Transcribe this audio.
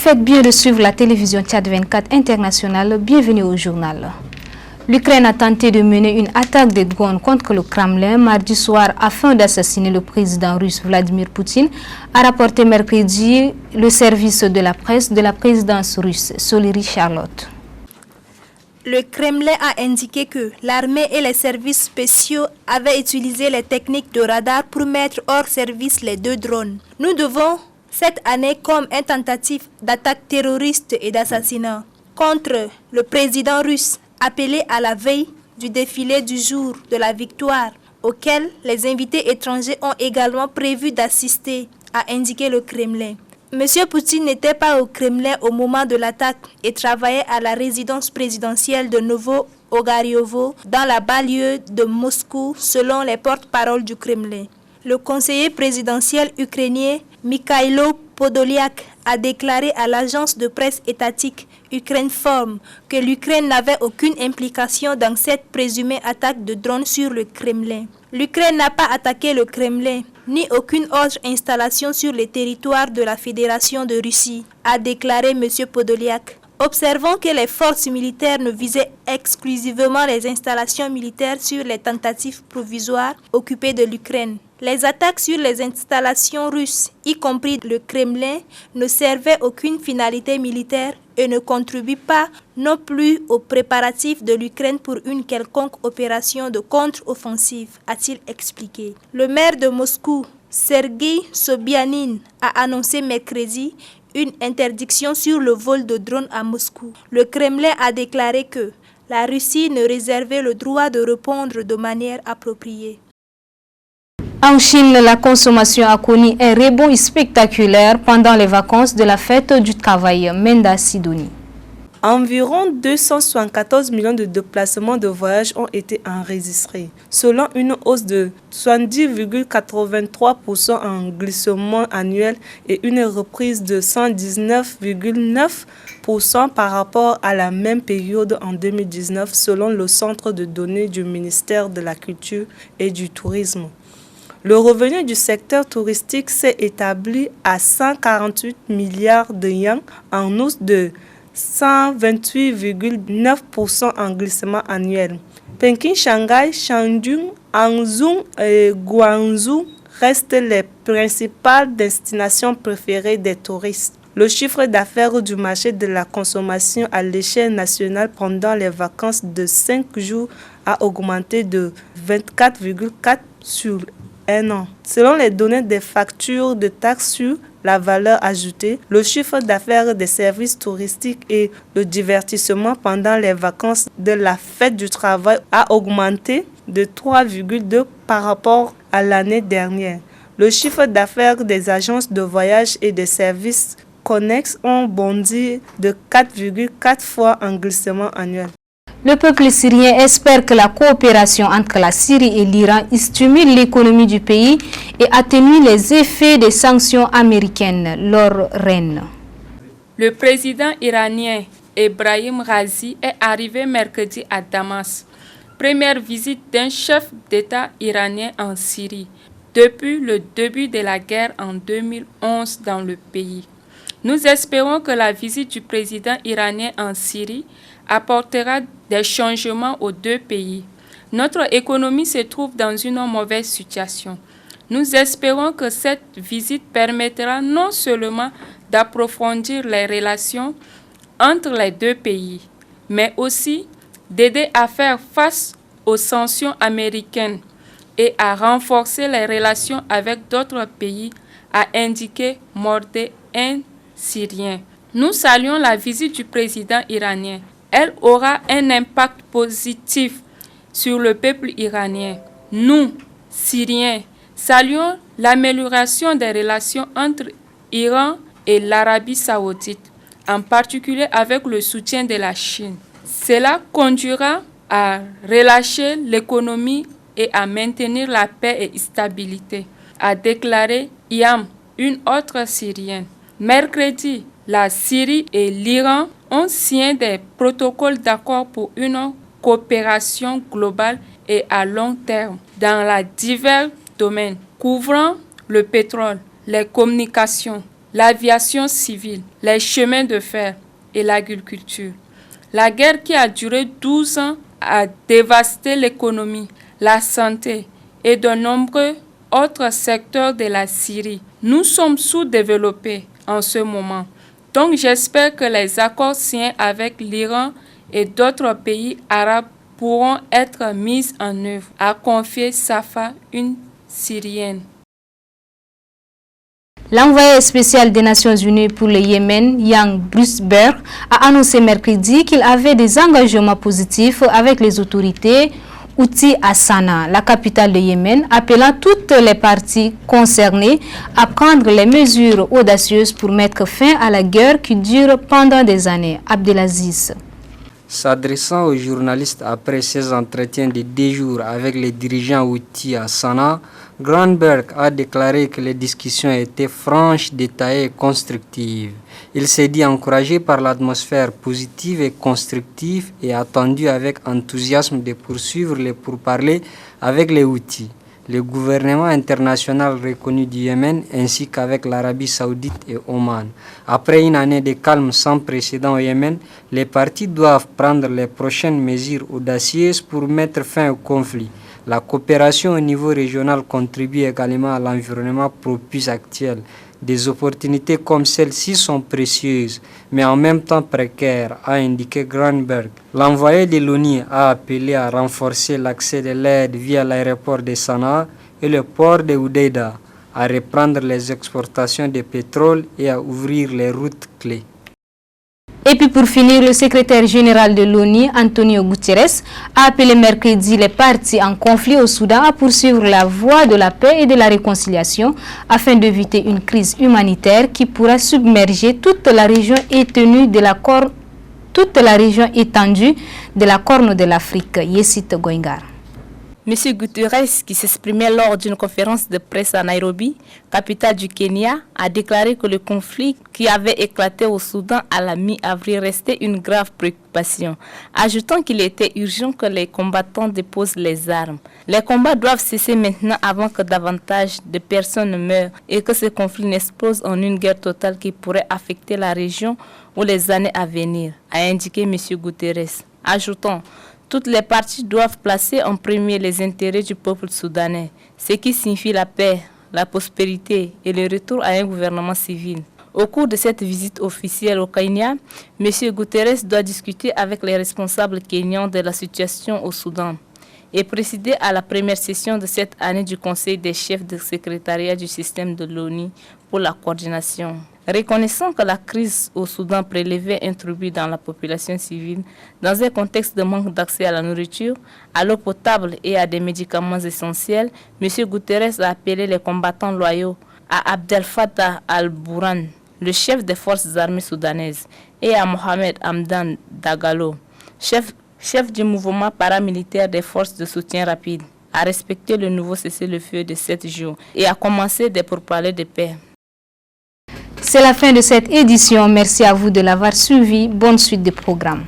faites bien de suivre la télévision Tchad 24 internationale. Bienvenue au journal. L'Ukraine a tenté de mener une attaque de drones contre le Kremlin mardi soir afin d'assassiner le président russe Vladimir Poutine, a rapporté mercredi le service de la presse de la présidence russe, Soleri Charlotte. Le Kremlin a indiqué que l'armée et les services spéciaux avaient utilisé les techniques de radar pour mettre hors service les deux drones. Nous devons cette année comme une tentative d'attaque terroriste et d'assassinat contre le président russe, appelé à la veille du défilé du jour de la victoire, auquel les invités étrangers ont également prévu d'assister, a indiqué le Kremlin. Monsieur Poutine n'était pas au Kremlin au moment de l'attaque et travaillait à la résidence présidentielle de Novo-Ogariovo dans la banlieue de Moscou, selon les porte-paroles du Kremlin. Le conseiller présidentiel ukrainien Mikhailo Podolyak a déclaré à l'agence de presse étatique Ukrinform que l'Ukraine n'avait aucune implication dans cette présumée attaque de drones sur le Kremlin. L'Ukraine n'a pas attaqué le Kremlin, ni aucune autre installation sur les territoires de la Fédération de Russie, a déclaré M. Podolyak. Observons que les forces militaires ne visaient exclusivement les installations militaires sur les tentatives provisoires occupées de l'Ukraine. Les attaques sur les installations russes, y compris le Kremlin, ne servaient aucune finalité militaire et ne contribuent pas non plus aux préparatifs de l'Ukraine pour une quelconque opération de contre-offensive, a-t-il expliqué. Le maire de Moscou, Sergueï Sobyanin, a annoncé mercredi une interdiction sur le vol de drones à Moscou. Le Kremlin a déclaré que la Russie ne réservait le droit de répondre de manière appropriée. En Chine, la consommation a connu un rebond spectaculaire pendant les vacances de la fête du travail. Menda Sidouni. Environ 274 millions de déplacements de voyage ont été enregistrés, selon une hausse de 70,83% en glissement annuel et une reprise de 119,9% par rapport à la même période en 2019, selon le centre de données du ministère de la Culture et du Tourisme. Le revenu du secteur touristique s'est établi à 148 milliards de yuans en hausse de 128,9% en glissement annuel. Pékin, Shanghai, Shandong, Hangzhou et Guangzhou restent les principales destinations préférées des touristes. Le chiffre d'affaires du marché de la consommation à l'échelle nationale pendant les vacances de 5 jours a augmenté de 24,4% sur un an. Selon les données des factures de taxes sur la valeur ajoutée, le chiffre d'affaires des services touristiques et le divertissement pendant les vacances de la fête du travail a augmenté de 3,2% par rapport à l'année dernière. Le chiffre d'affaires des agences de voyage et des services connexes ont bondi de 4,4 fois en glissement annuel. Le peuple syrien espère que la coopération entre la Syrie et l'Iran stimule l'économie du pays et atténue les effets des sanctions américaines. Leur reine. Le président iranien Ebrahim Raisi est arrivé mercredi à Damas. Première visite d'un chef d'État iranien en Syrie depuis le début de la guerre en 2011 dans le pays. Nous espérons que la visite du président iranien en Syrie apportera des changements aux deux pays. Notre économie se trouve dans une mauvaise situation. Nous espérons que cette visite permettra non seulement d'approfondir les relations entre les deux pays, mais aussi d'aider à faire face aux sanctions américaines et à renforcer les relations avec d'autres pays, a indiqué Mordeh, un Syrien. Nous saluons la visite du président iranien. Elle aura un impact positif sur le peuple iranien. Nous, Syriens, saluons l'amélioration des relations entre l'Iran et l'Arabie saoudite, en particulier avec le soutien de la Chine. Cela conduira à relâcher l'économie et à maintenir la paix et la stabilité, a déclaré Iyam, une autre Syrienne. Mercredi, la Syrie et l'Iran ont signé des protocoles d'accord pour une coopération globale et à long terme dans divers domaines, couvrant le pétrole, les communications, l'aviation civile, les chemins de fer et l'agriculture. La guerre qui a duré 12 ans a dévasté l'économie, la santé et de nombreux autres secteurs de la Syrie. Nous sommes sous-développés en ce moment. Donc j'espère que les accords signés avec l'Iran et d'autres pays arabes pourront être mis en œuvre, a confié Safa, une Syrienne. L'envoyé spécial des Nations Unies pour le Yémen, Jan Brusberg, a annoncé mercredi qu'il avait des engagements positifs avec les autorités houthis à Sanaa, la capitale de Yémen, appelant toutes les parties concernées à prendre les mesures audacieuses pour mettre fin à la guerre qui dure pendant des années. Abdelaziz. S'adressant aux journalistes après ses entretiens de 2 jours avec les dirigeants houthis à Sanaa, Grandberg a déclaré que les discussions étaient franches, détaillées et constructives. Il s'est dit encouragé par l'atmosphère positive et constructive et attendu avec enthousiasme de poursuivre les pourparlers avec les Houthis, le gouvernement international reconnu du Yémen ainsi qu'avec l'Arabie Saoudite et Oman. Après une année de calme sans précédent au Yémen, les parties doivent prendre les prochaines mesures audacieuses pour mettre fin au conflit. La coopération au niveau régional contribue également à l'environnement propice actuel. Des opportunités comme celle-ci sont précieuses, mais en même temps précaires, a indiqué Grandberg. L'envoyé de l'ONU a appelé à renforcer l'accès de l'aide via l'aéroport de Sanaa et le port de Hodeida, à reprendre les exportations de pétrole et à ouvrir les routes clés. Et puis pour finir, le secrétaire général de l'ONU, Antonio Guterres, a appelé mercredi les parties en conflit au Soudan à poursuivre la voie de la paix et de la réconciliation afin d'éviter une crise humanitaire qui pourra submerger toute la région étendue de la Corne de l'Afrique. Yessit Goingar. M. Guterres, qui s'exprimait lors d'une conférence de presse à Nairobi, capitale du Kenya, a déclaré que le conflit qui avait éclaté au Soudan à la mi-avril restait une grave préoccupation, ajoutant qu'il était urgent que les combattants déposent les armes. Les combats doivent cesser maintenant avant que davantage de personnes ne meurent et que ce conflit n'explose en une guerre totale qui pourrait affecter la région ou les années à venir, a indiqué M. Guterres, ajoutant: toutes les parties doivent placer en premier les intérêts du peuple soudanais, ce qui signifie la paix, la prospérité et le retour à un gouvernement civil. Au cours de cette visite officielle au Kenya, M. Guterres doit discuter avec les responsables kenyans de la situation au Soudan et présider à la première session de cette année du Conseil des chefs de secrétariat du système de l'ONU pour la coordination. Reconnaissant que la crise au Soudan prélevait un tribut dans la population civile, dans un contexte de manque d'accès à la nourriture, à l'eau potable et à des médicaments essentiels, M. Guterres a appelé les combattants loyaux à Abdel Fattah al-Burhan, le chef des forces armées soudanaises, et à Mohamed Hamdan Dagalo, chef du mouvement paramilitaire des forces de soutien rapide, à respecter le nouveau cessez-le-feu de 7 jours et à commencer des pourparlers de paix. C'est la fin de cette édition. Merci à vous de l'avoir suivi. Bonne suite des programmes.